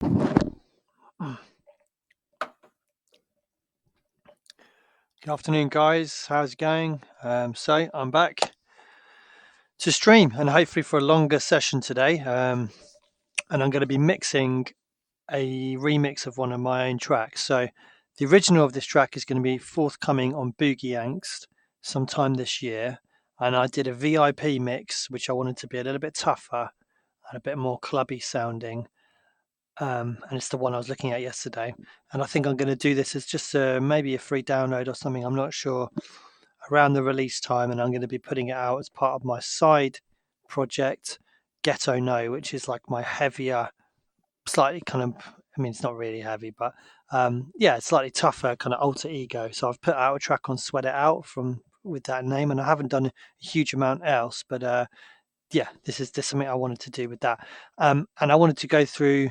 Good afternoon, guys. How's it going? So I'm back to stream, and hopefully for a longer session today. And I'm going to be mixing a remix of one of my own tracks. So the original of this track is going to be forthcoming on Boogie Angst sometime this year. And I did a VIP mix, which I wanted to be a little bit tougher and a bit more clubby sounding. And it's the one I was looking at yesterday. And I think I'm going to do this as just maybe a free download or something. I'm not sure, around the release time, and I'm going to be putting it out as part of my side project, Ghetto No, which is like my heavier, slightly kind of, I mean, it's not really heavy, but yeah, it's slightly tougher kind of alter ego. So I've put out a track on Sweat It Out with that name, and I haven't done a huge amount else, but yeah, this is something I wanted to do with that. And I wanted to go through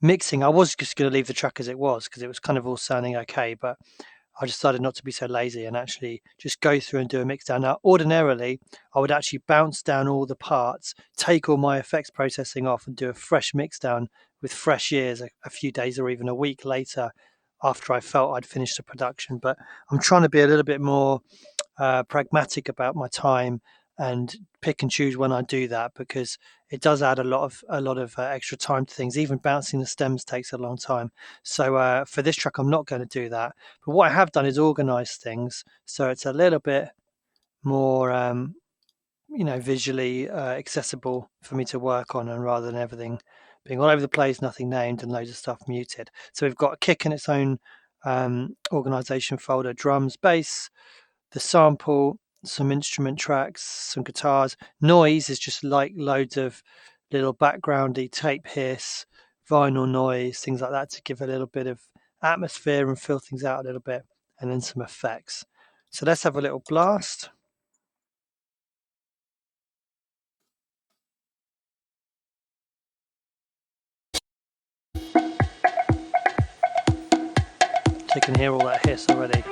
mixing. I was just going to leave the track as it was because it was kind of all sounding okay, but I decided not to be so lazy and actually just go through and do a mix down. Now, ordinarily, I would actually bounce down all the parts, take all my effects processing off, and do a fresh mix down with fresh ears a few days or even a week later after I felt I'd finished the production. But I'm trying to be a little bit more pragmatic about my time and pick and choose when I do that, because it does add a lot of extra time to things. Even bouncing the stems takes a long time. So for this track, I'm not going to do that. But what I have done is organize things so it's a little bit more, visually accessible for me to work on, and rather than everything being all over the place, nothing named, and loads of stuff muted. So we've got a kick in its own organization folder, drums, bass, the sample, some instrument tracks, some guitars. Noise is just like loads of little backgroundy tape hiss, vinyl noise, things like that to give a little bit of atmosphere and fill things out a little bit, and then some effects. So let's have a little blast. So you can hear all that hiss already.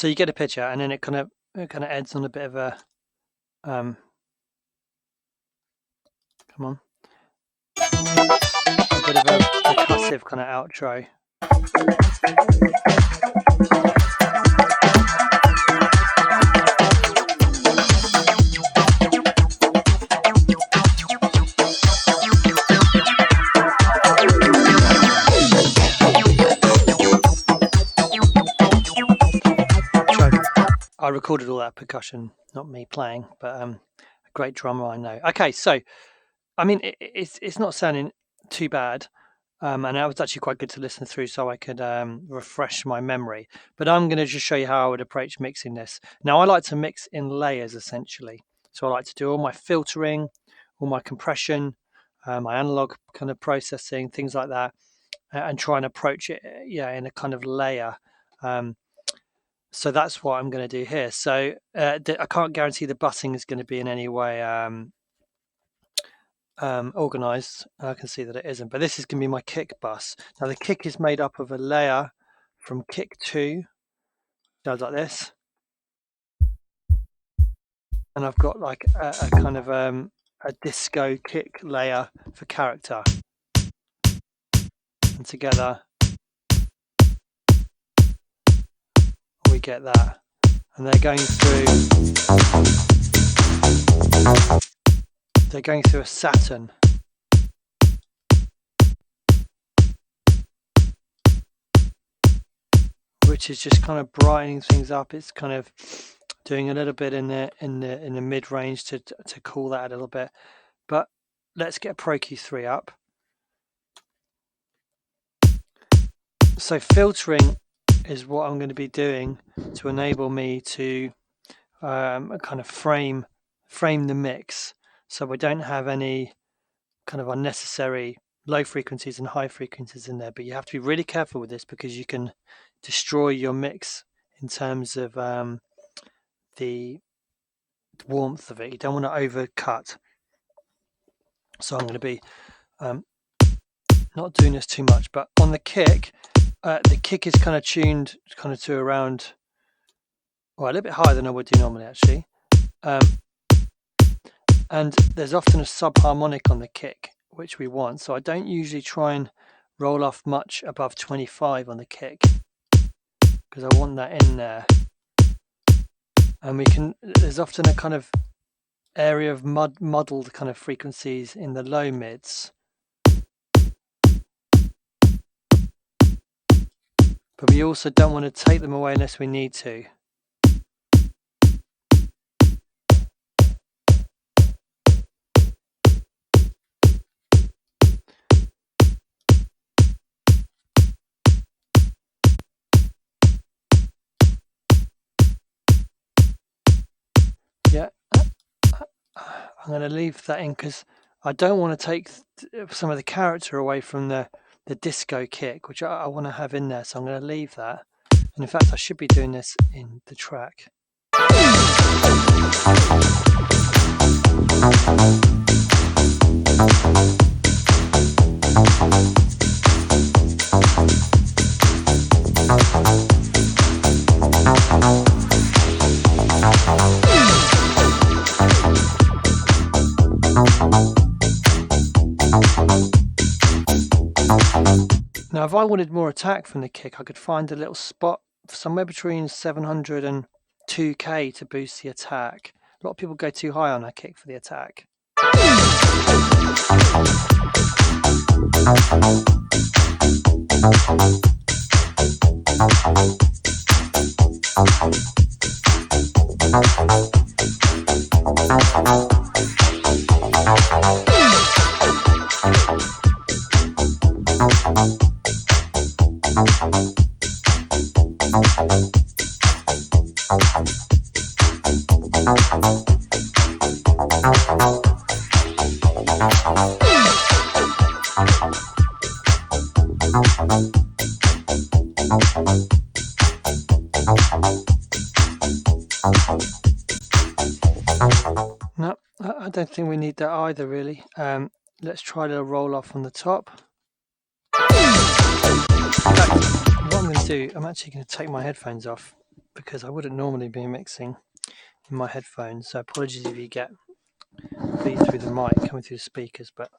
So you get a picture, and then it kind of ends on a bit of a come on, a bit of a percussive kind of outro. I recorded all that percussion, not me playing, but a great drummer I know. Okay, so I mean, it's not sounding too bad, and that was actually quite good to listen through, so I could refresh my memory. But I'm going to just show you how I would approach mixing this. Now, I like to mix in layers essentially, so I like to do all my filtering, all my compression, my analog kind of processing, things like that, and try and approach it, in a kind of layer. So that's what I'm going to do here. So I can't guarantee the bussing is going to be in any way organized. I can see that it isn't, but this is going to be my kick bus. Now the kick is made up of a layer from kick 2, sounds like this, and I've got like a kind of a disco kick layer for character, and together we get that. And they're going through a Saturn. Which is just kind of brightening things up. It's kind of doing a little bit in the mid range to cool that a little bit. But let's get Pro Q3 up. So filtering is what I'm going to be doing to enable me to kind of frame the mix, so we don't have any kind of unnecessary low frequencies and high frequencies in there. But you have to be really careful with this, because you can destroy your mix in terms of the warmth of it. You don't want to overcut. So I'm going to be not doing this too much. But on the kick is kind of tuned kind of to around, well, a little bit higher than I would do normally actually. And there's often a subharmonic on the kick, which we want. So I don't usually try and roll off much above 25 on the kick, because I want that in there. And there's often a kind of area of muddled kind of frequencies in the low mids. But we also don't want to take them away unless we need to. Yeah, I'm going to leave that in because I don't want to take some of the character away from the disco kick, which I want to have in there. So I'm going to leave that. And in fact, I should be doing this in the track. Now, if I wanted more attack from the kick, I could find a little spot somewhere between 700 and 2K to boost the attack. A lot of people go too high on that kick for the attack. No, I don't think we need that either, really. Let's try to roll off on the top. In fact, what I'm going to do, I'm actually going to take my headphones off because I wouldn't normally be mixing in my headphones. So apologies if you get beat through the mic coming through the speakers, but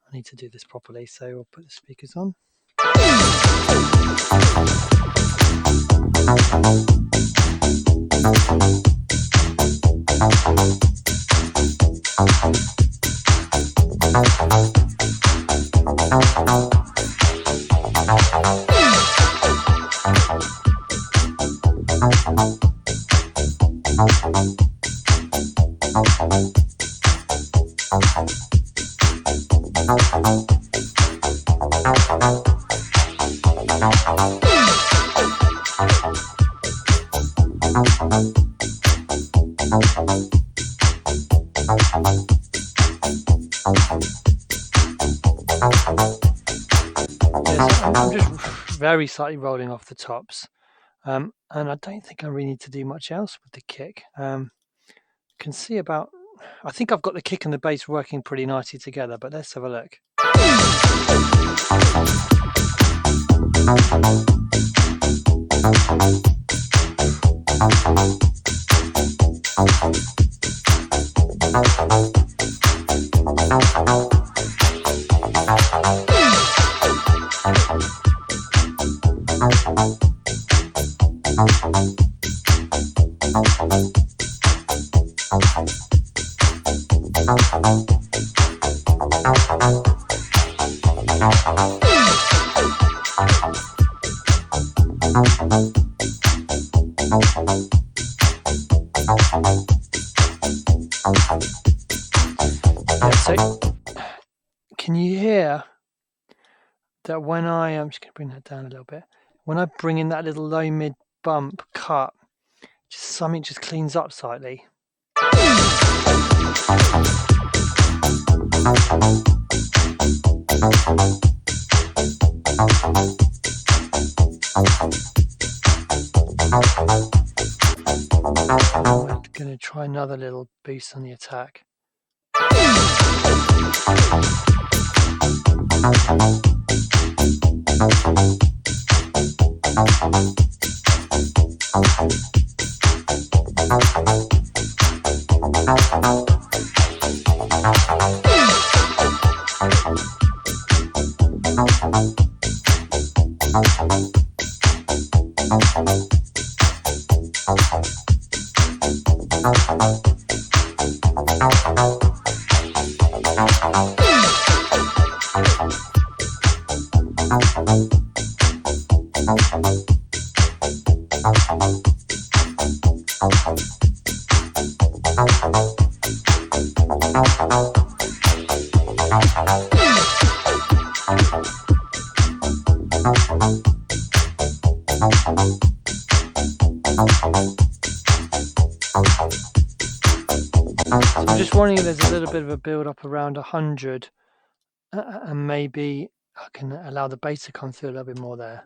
I need to do this properly. So we'll put the speakers on. I'm just very slightly rolling off the tops, and I don't think I really need to do much else with the kick. Can see about, I think I've got the kick and the bass working pretty nicely together, but let's have a look. So can you hear that when I'm just going to bring that down a little bit, when I bring in that little low mid bump cut, just something just cleans up slightly. I'm going to try another little boost on the attack. So I'm just wondering if there's a little bit of a build up around 100, and maybe I can allow the bass to come through a little bit more there.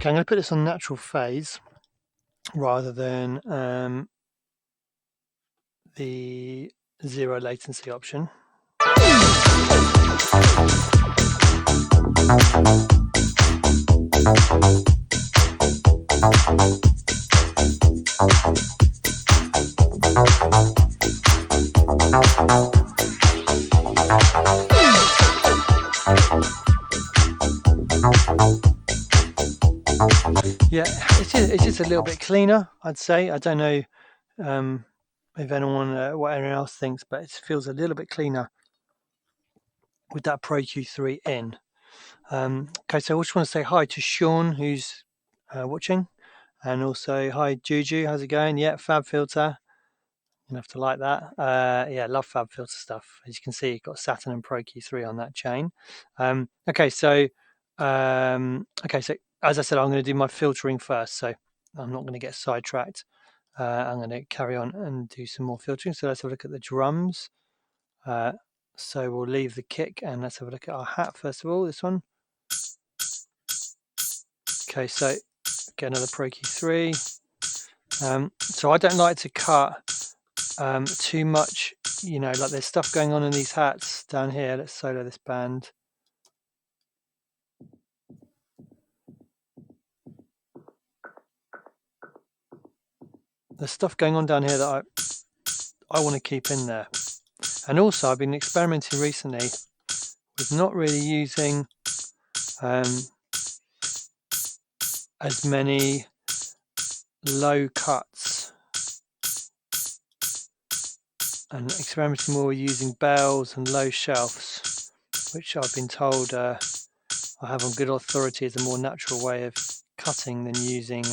Okay, I'm going to put this on natural phase rather than the zero latency option. feels a little bit cleaner, I'd say. I don't know if anyone, what anyone else thinks, but it feels a little bit cleaner with that Pro Q3 in. Okay, so I just want to say hi to Sean, who's watching, and also hi Juju, how's it going? Yeah, Fab Filter, you have to like that. Yeah, love Fab Filter stuff. As you can see, you've got Saturn and Pro Q3 on that chain. Okay, so as I said, I'm going to do my filtering first, so I'm not going to get sidetracked. I'm going to carry on and do some more filtering. So let's have a look at the drums. So we'll leave the kick and let's have a look at our hat first of all, this one. Okay, so get another Pro Q3. So I don't like to cut too much, like there's stuff going on in these hats down here. Let's solo this band. There's stuff going on down here that I want to keep in there. And also I've been experimenting recently with not really using as many low cuts and experimenting more with using bells and low shelves, which I've been told I have on good authority is a more natural way of cutting than using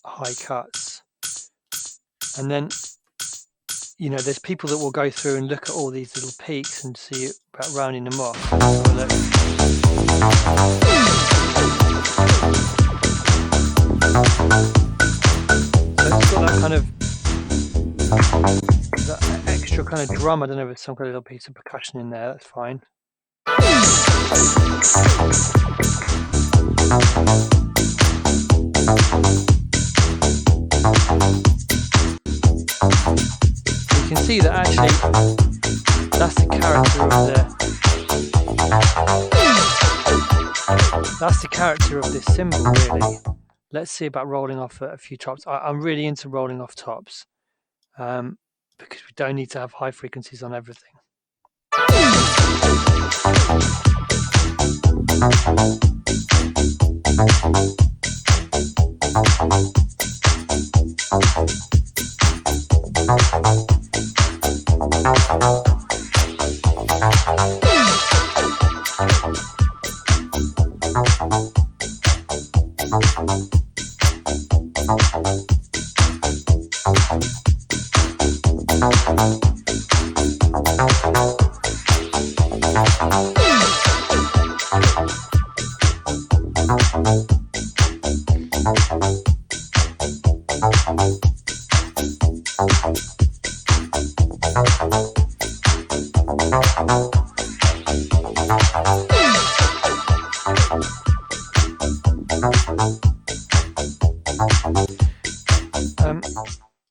high cuts. And then there's people that will go through and look at all these little peaks and see about rounding them off. So it's got that kind of that extra kind of drum. I don't know if it's some kind of little piece of percussion in there. That's fine. You can see that actually that's the character of this cymbal, really. Let's see about rolling off a few tops. I'm really into rolling off tops because we don't need to have high frequencies on everything.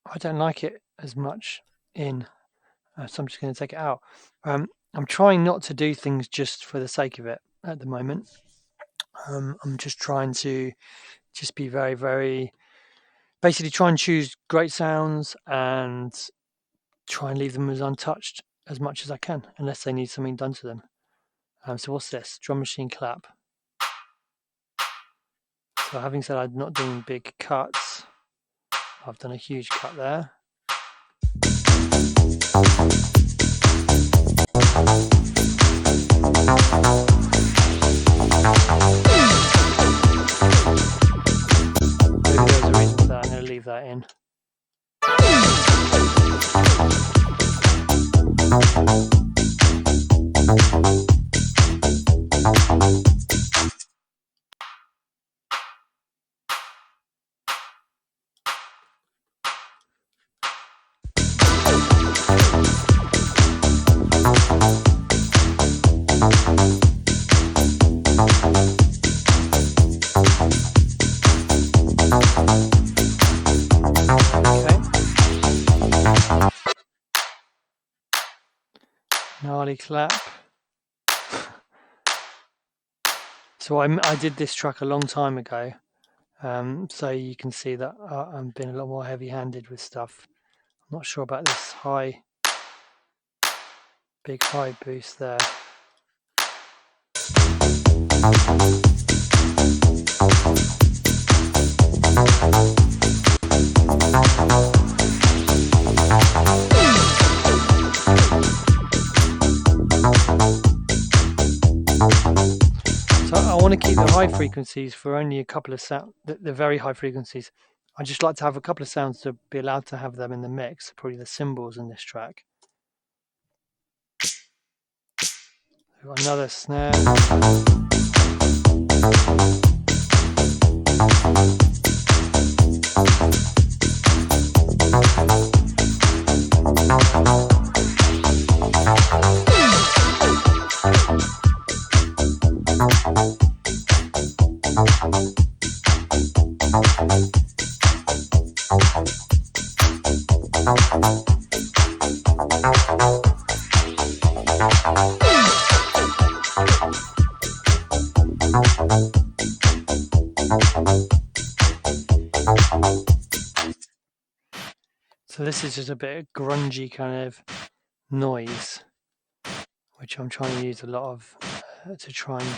I don't like it as much in, so I'm just going to take it out. I'm trying not to do things just for the sake of it at the moment. I'm just trying to just be very, very, basically try and choose great sounds and try and leave them as untouched as much as I can, unless they need something done to them. So what's this? Drum machine clap. So having said I'm not doing big cuts, I've done a huge cut there. Maybe there's a reason for that. I'm going to leave that in. Gnarly clap. So I did this track a long time ago, so you can see that I'm being a lot more heavy-handed with stuff. I'm not sure about this big high boost there. high frequencies for only a couple of sound, the very high frequencies. I just like to have a couple of sounds to be allowed to have them in the mix. Probably the cymbals in this track. We've got another snare. So this is just a bit of grungy kind of noise, which I'm trying to use a lot of to try and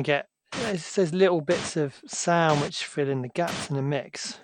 get there's little bits of sound which fill in the gaps in the mix.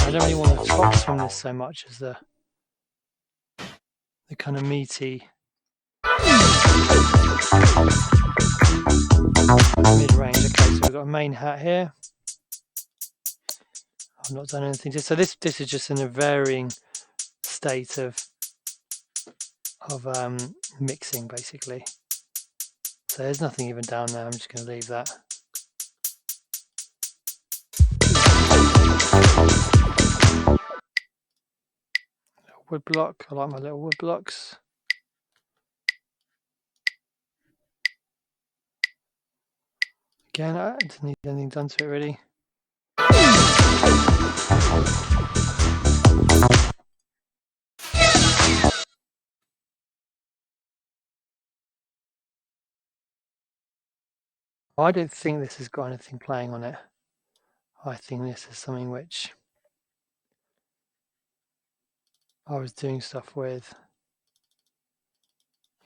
I don't really want the tops from this so much as the kind of meaty mid-range. Okay, so we've got a main hat here. I've not done anything to, so this is just in a varying state of mixing basically. So there's nothing even down there. I'm just going to leave that. Wood block. I like my little wood blocks. Again, I didn't need anything done to it really. I don't think this has got anything playing on it. I think this is something which I was doing stuff with.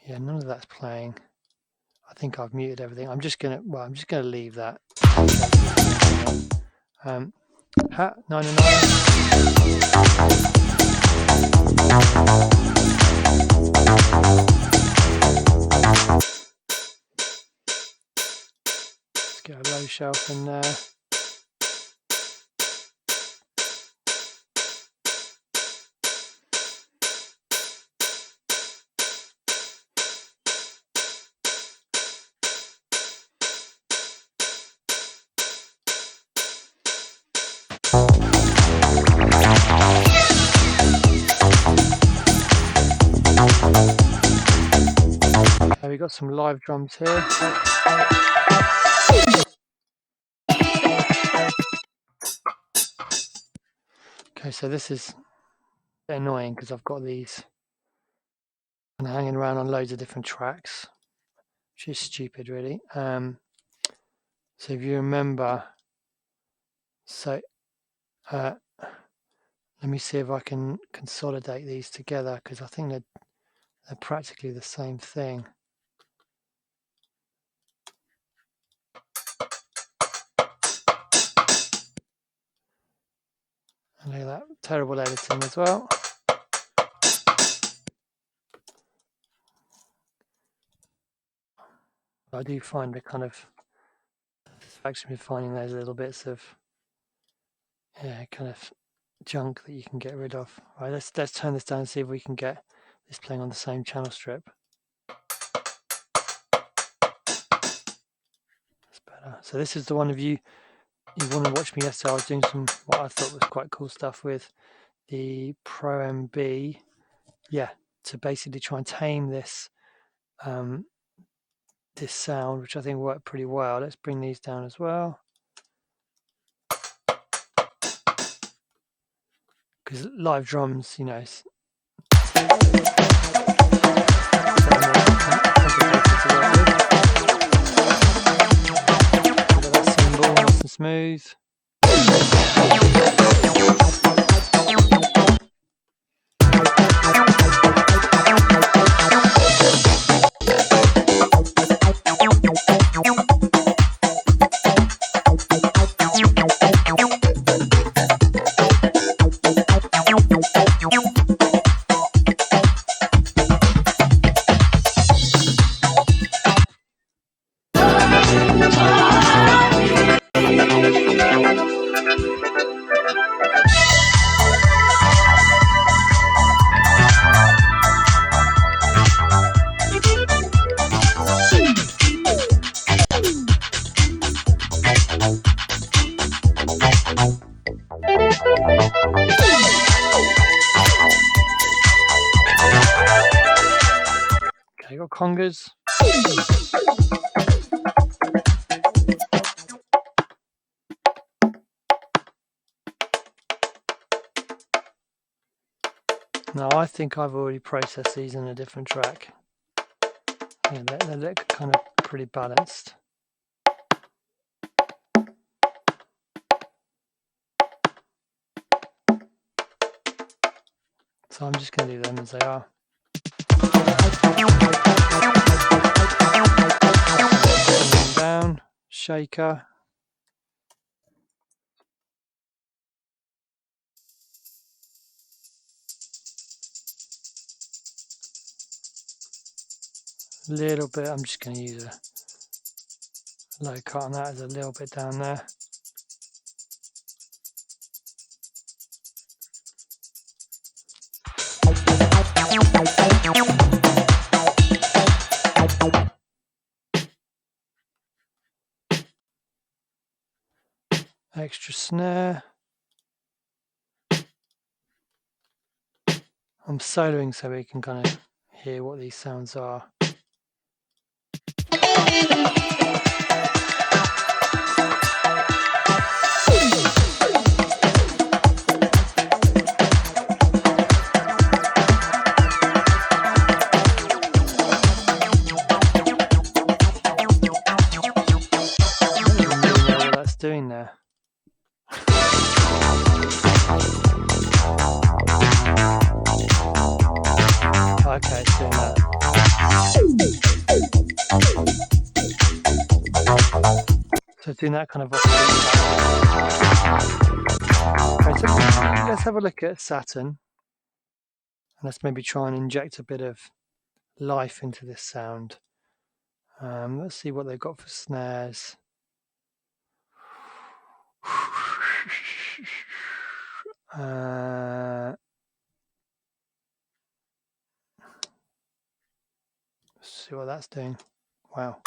Yeah, none of that's playing. I think I've muted everything. I'm just gonna leave that. Hat 909. Get a low shelf in there. Okay, we've got some live drums here. Okay, so this is a bit annoying because I've got these and hanging around on loads of different tracks, which is stupid really. So if you remember, let me see if I can consolidate these together because I think they're practically the same thing. And look at that, terrible editing as well. I do find the kind of satisfaction with finding those little bits of kind of junk that you can get rid of. Right, let's turn this down and see if we can get this playing on the same channel strip. That's better. So this is the one of you want to watch me yesterday. I was doing some what I thought was quite cool stuff with the Pro MB, to basically try and tame this this sound, which I think worked pretty well. Let's bring these down as well, because live drums, you know, it's that cymbal, nice and smooth. Okay, got congas. Now I think I've already processed these in a different track. Yeah, they look kind of pretty balanced. So I'm just going to leave them as they are. Down, shaker. Little bit, I'm just going to use a low cut on that as a little bit down there. Extra snare. I'm soloing so we can kind of hear what these sounds are. Doing there. Okay, it's doing that. So doing that kind of off. Okay, so let's have a look at Saturn, and let's maybe try and inject a bit of life into this sound. Let's see what they've got for snares. Let's see what that's doing. Wow.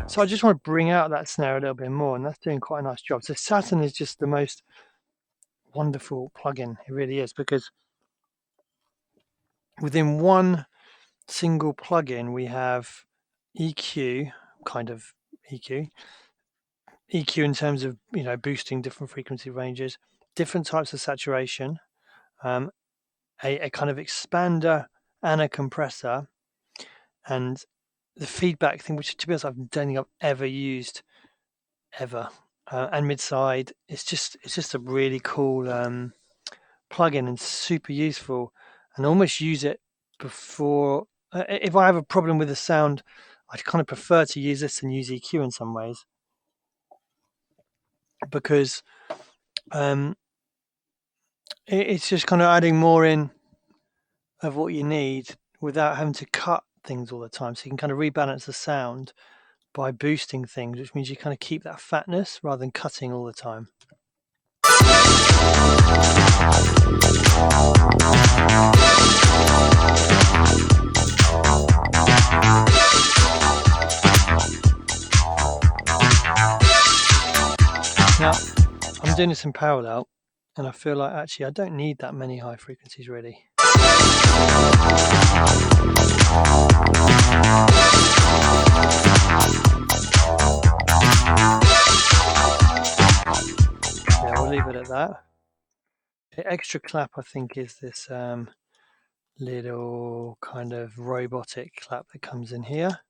So I just want to bring out that snare a little bit more, and that's doing quite a nice job. So Saturn is just the most wonderful plugin. It really is, because within one single plugin we have EQ, kind of EQ in terms of, you know, boosting different frequency ranges, different types of saturation, a kind of expander and a compressor, and the feedback thing, which to be honest I don't think I've ever used ever, and mid-side. It's just a really cool plugin and super useful, and almost use it before if I have a problem with the sound, I kind of prefer to use this than use EQ in some ways, because it's just kind of adding more in of what you need without having to cut things all the time. So you can kind of rebalance the sound by boosting things, which means you kind of keep that fatness rather than cutting all the time. Now, I'm doing this in parallel, and I feel like actually I don't need that many high frequencies really. Yeah, we'll leave it at that. The extra clap, I think, is this little kind of robotic clap that comes in here.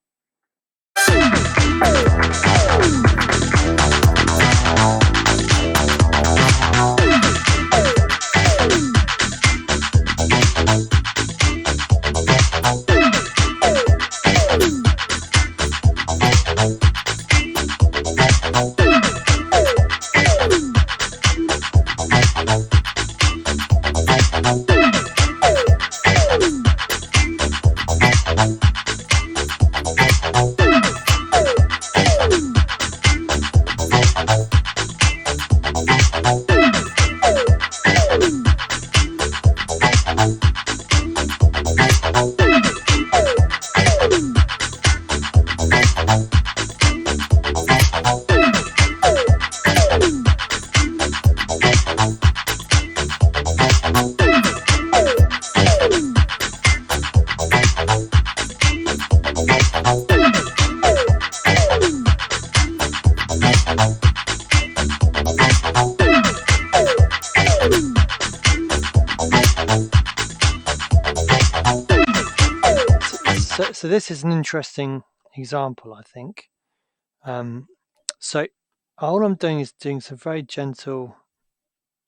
So this is an interesting example, I think. So all I'm doing is doing some very gentle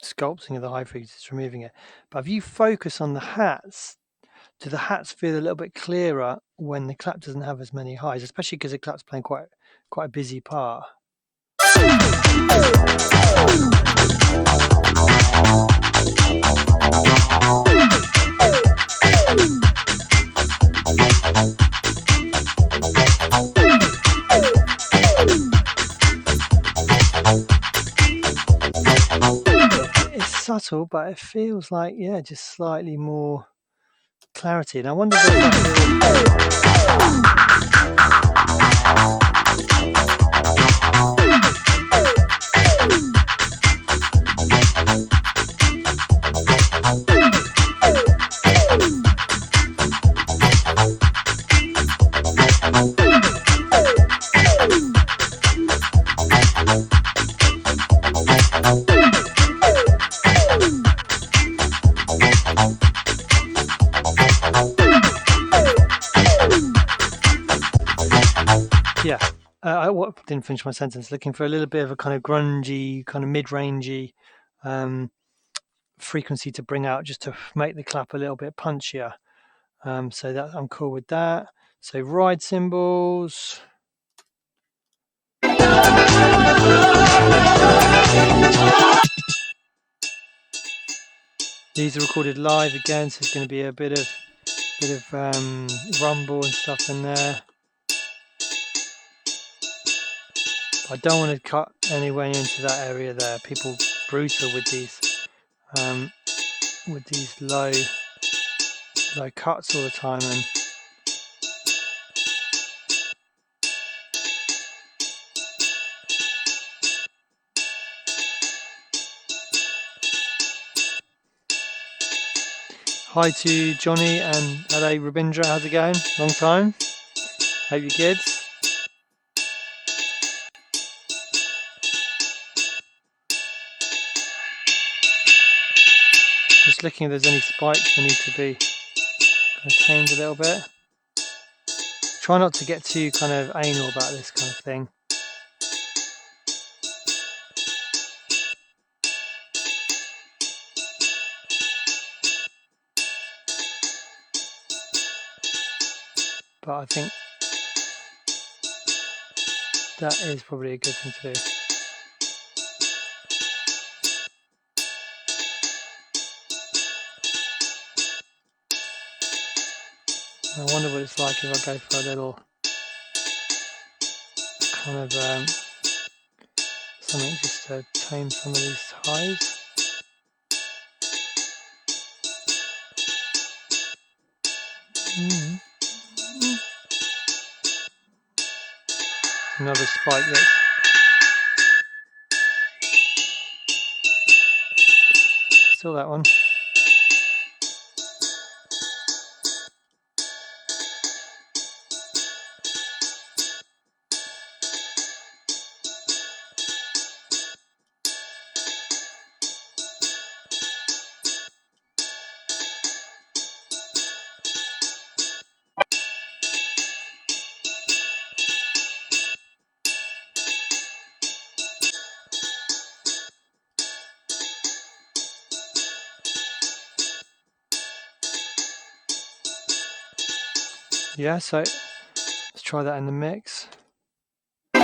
sculpting of the high frequencies, removing it. But if you focus on the hats, do the hats feel a little bit clearer when the clap doesn't have as many highs, especially because the clap's playing quite a busy part? It's subtle, but it feels like, yeah, just slightly more clarity. And I wonder if I didn't finish my sentence. Looking for a little bit of a kind of grungy, kind of mid-rangey frequency to bring out, just to make the clap a little bit punchier. So that I'm cool with that. So ride cymbals. These are recorded live again, so there's going to be a bit of rumble and stuff in there. I don't want to cut anywhere into that area there. People brutal with these low cuts all the time, and hi to Johnny and hello Rabindra, how's it going? Long time. Hope you're good. Just looking if there's any spikes that need to be kind of tamed a little bit. Try not to get too kind of anal about this kind of thing. But I think that is probably a good thing to do. I wonder what it's like if I go for a little kind of something just to tame some of these highs. Another spike that's still that one. Yeah, so let's try that in the mix. I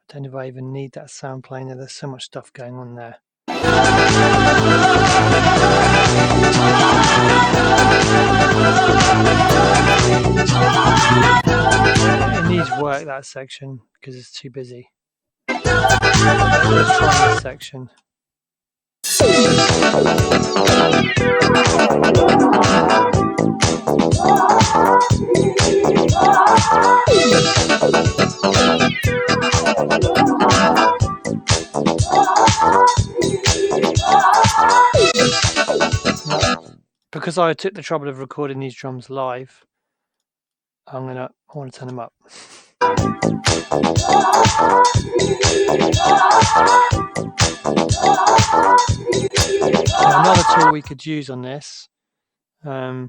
don't know if I even need that sound playing there. There's so much stuff going on there. It needs work, that section, because it's too busy. Let's try this section. Because I took the trouble of recording these drums live, I want to turn them up. Another tool we could use on this, I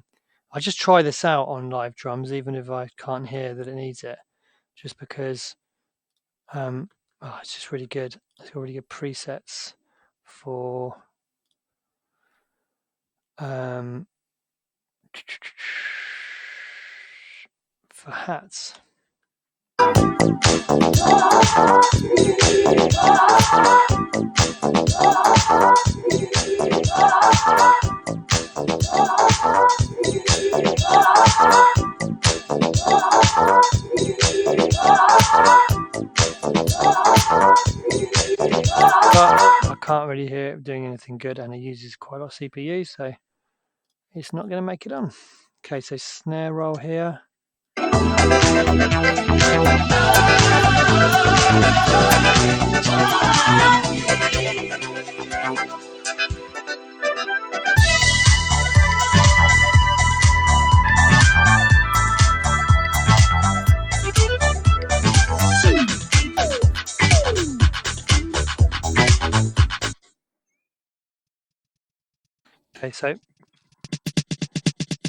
just try this out on live drums, even if I can't hear that it needs it, just because it's just really good. It's got really good presets for hats. But I can't really hear it doing anything good, and it uses quite a lot of CPU, so it's not going to make it on. Okay, so snare roll here. Okay, so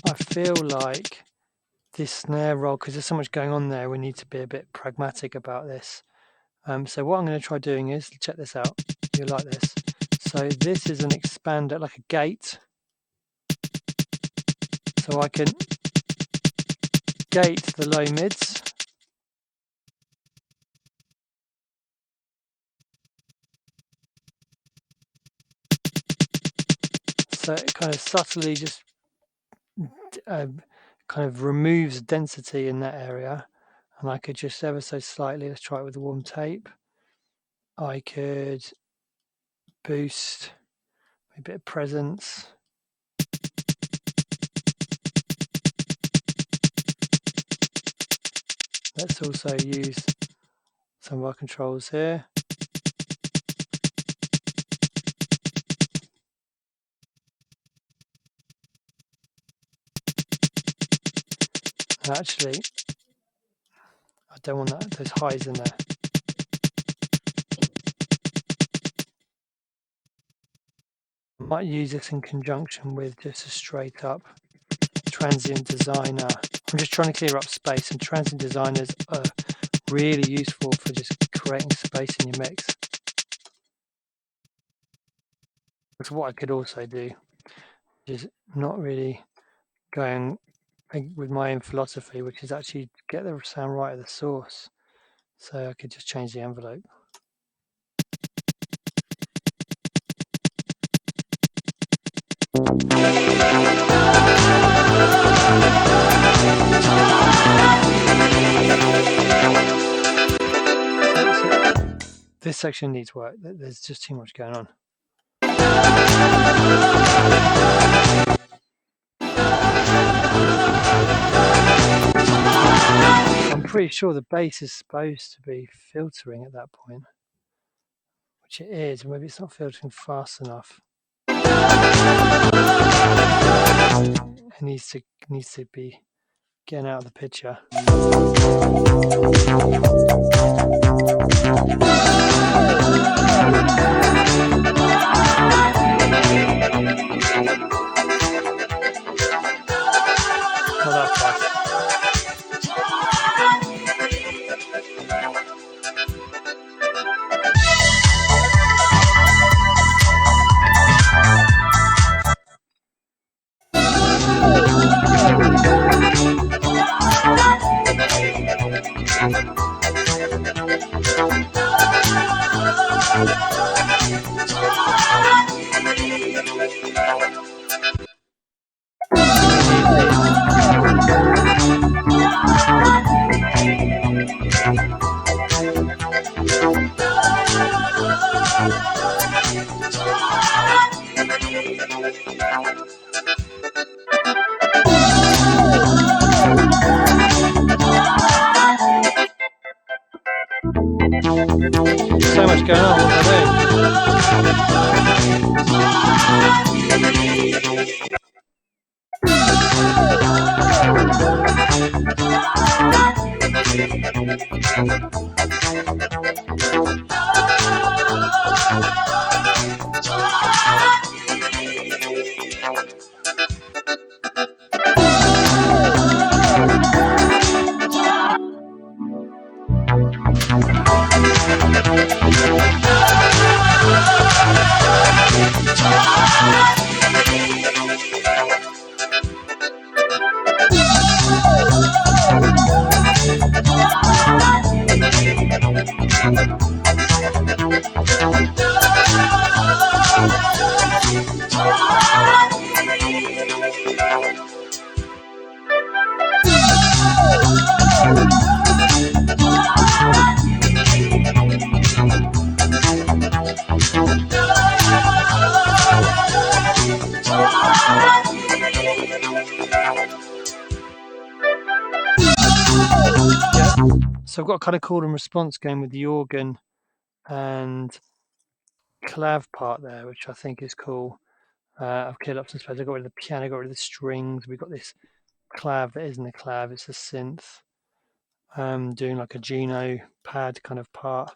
I feel like this snare roll, because there's so much going on there, we need to be a bit pragmatic about this. So what I'm going to try doing is, check this out, you'll like this. So this is an expander, like a gate. So I can gate the low mids. So it kind of subtly just kind of removes density in that area. And I could just ever so slightly, let's try it with the warm tape. I could boost a bit of presence. Let's also use some of our controls here. Actually, I don't want those highs in there. I might use this in conjunction with just a straight up transient designer. I'm just trying to clear up space, and transient designers are really useful for just creating space in your mix. That's what I could also do, is not really going with my own philosophy, which is actually get the sound right at the source. So I could just change the envelope. This section needs work. There's just too much going on. I'm pretty sure the bass is supposed to be filtering at that point, which it is. Maybe it's not filtering fast enough. It needs to be getting out of the picture. Not that fast. So much going on. What do So I've got a kind of call and response going with the organ and clav part there, which I think is cool. I've cleared up some space. I got rid of the piano, got rid of the strings. We've got this clav that isn't a clav, it's a synth. Doing like a Geno pad kind of part.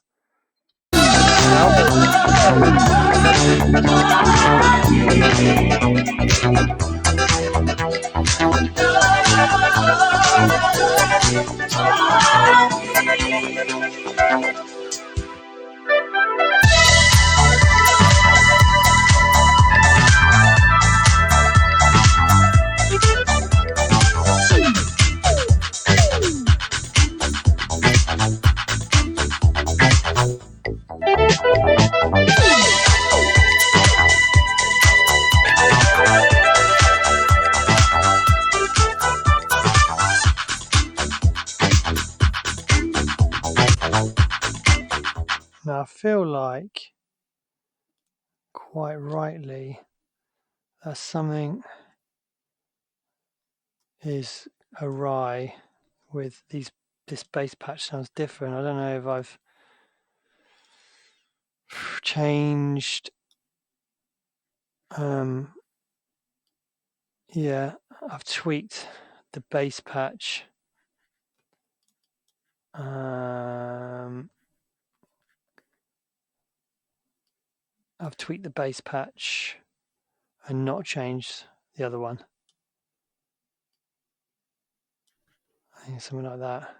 Now I feel like, quite rightly, that something is awry with this bass patch sounds different. I don't know if I've changed. Yeah, I've tweaked the bass patch. I've tweaked the bass patch and not changed the other one. I think something like that.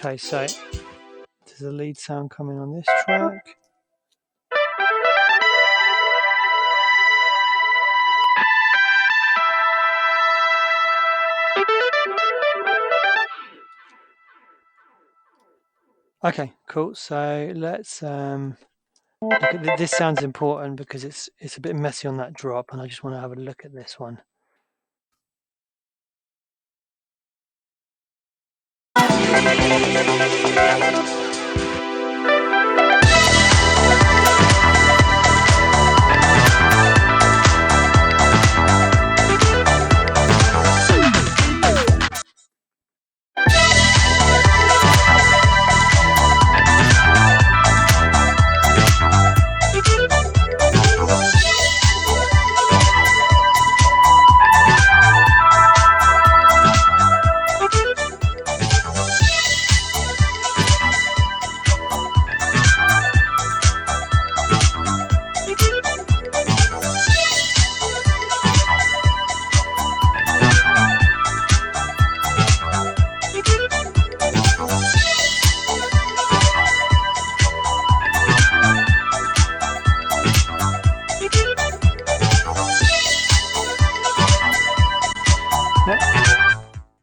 Okay, so there's a lead sound coming on this track. Okay, cool. So let's look at this. Sounds important because it's a bit messy on that drop, and I just want to have a look at this one.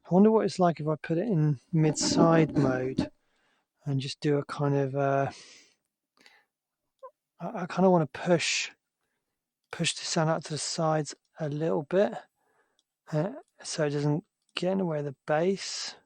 I wonder what it's like if I put it in mid-side mode and just do a kind of I kind of want to push the sound out to the sides a little bit so it doesn't get in the way of the bass.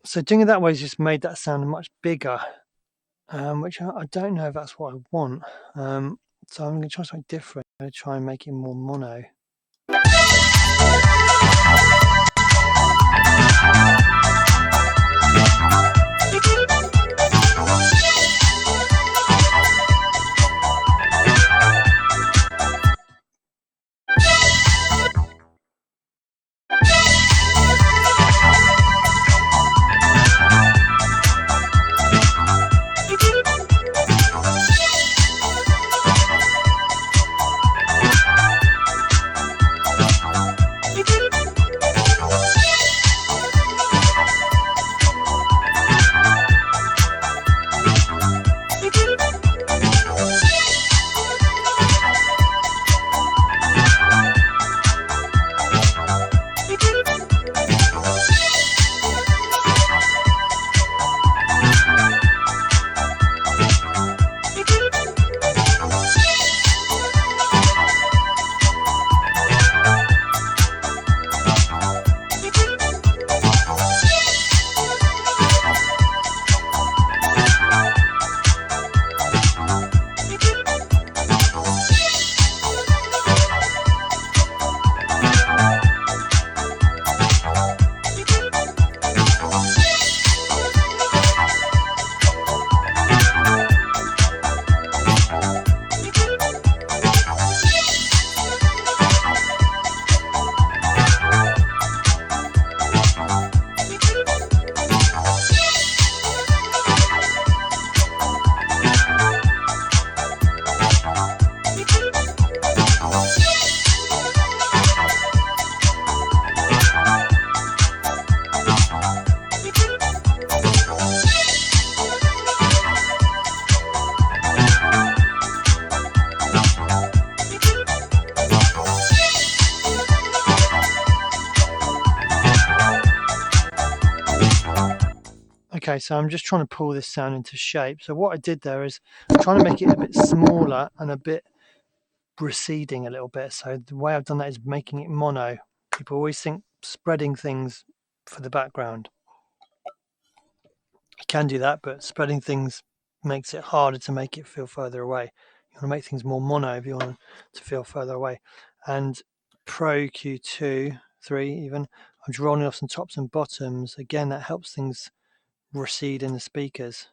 So doing it that way has just made that sound much bigger, which I don't know if that's what I want. So I'm going to try something different. I'm going to try and make it more mono. Okay, so I'm just trying to pull this sound into shape. So what I did there is I'm trying to make it a bit smaller and a bit receding a little bit. So the way I've done that is making it mono. People always think spreading things for the background. You can do that, but spreading things makes it harder to make it feel further away. You want to make things more mono if you want to feel further away. And Pro Q2, 3 even, I'm just rolling off some tops and bottoms. Again, that helps things recede in the speakers.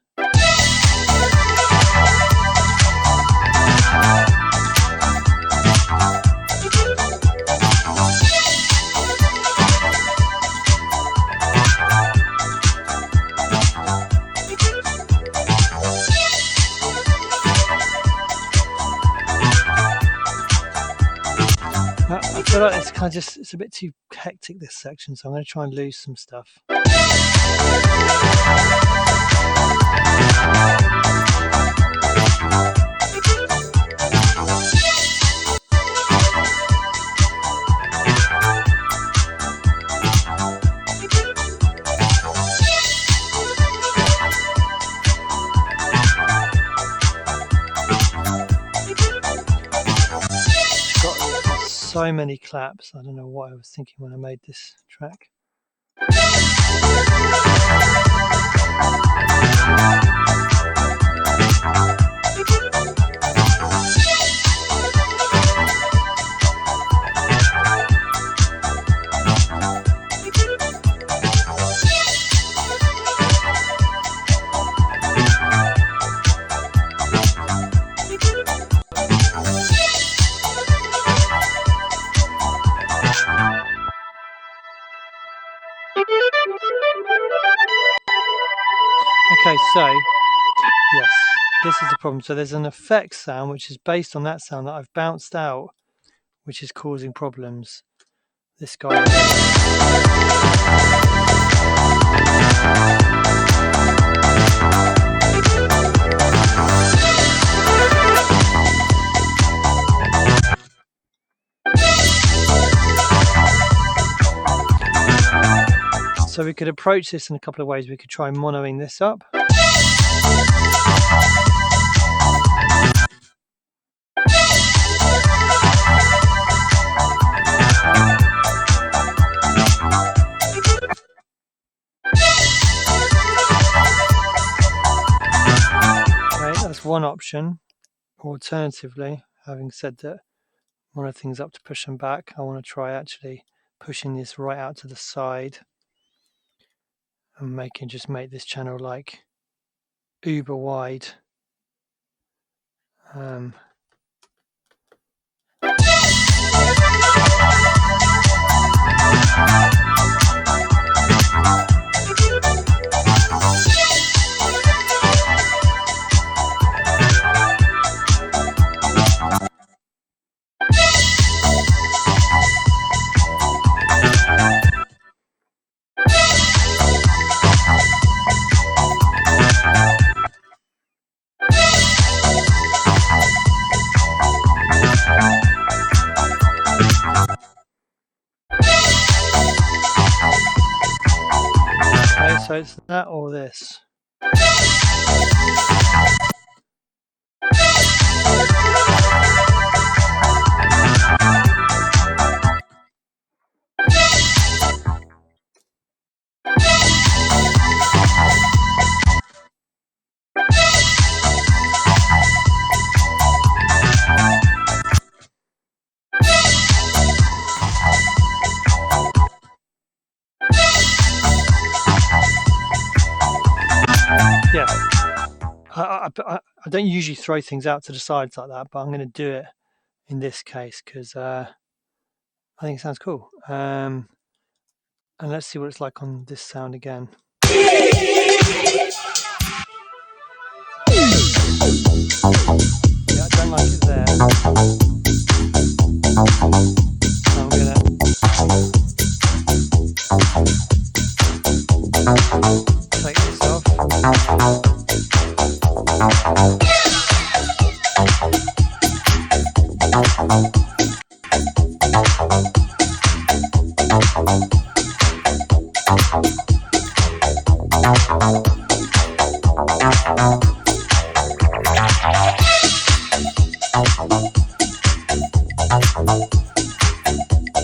I feel like it's kind of it's a bit too hectic, this section, so I'm going to try and lose some stuff. So many claps. I don't know what I was thinking when I made this track. Okay, so yes, this is the problem. So there's an effect sound which is based on that sound that I've bounced out, which is causing problems. This guy. So we could approach this in a couple of ways. We could try monoing this up. Okay, that's one option. Alternatively, having said that, mono things up to push them back, I want to try actually pushing this right out to the side and make this channel like uber wide. So it's that or this. Yeah, I don't usually throw things out to the sides like that, but I'm going to do it in this case because I think it sounds cool. And let's see what it's like on this sound again. Yeah, I don't like it there. So I'm going to take this off.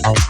Okay,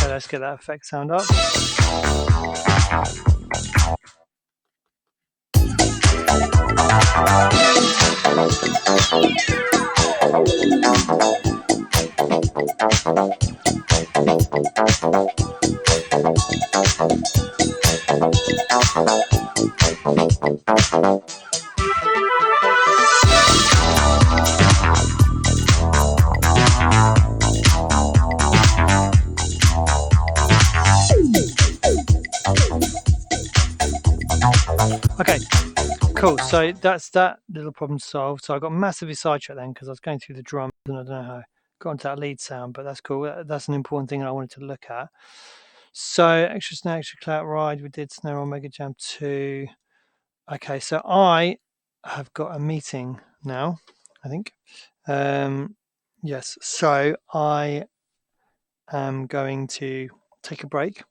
let's get that effect sound up. Okay, cool. So that's that little problem solved. So I got massively sidetracked then because I was going through the drums and I don't know how I got into that lead sound, but that's cool. That's an important thing I wanted to look at. So extra snare, extra clout ride. We did snare on Mega Jam 2. Okay, so I have got a meeting now, I think. Yes, so I am going to take a break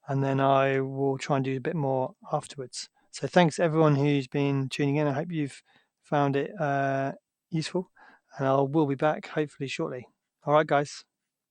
and then I will try and do a bit more afterwards. So thanks everyone who's been tuning in. I hope you've found it useful, and I will be back hopefully shortly. All right, guys.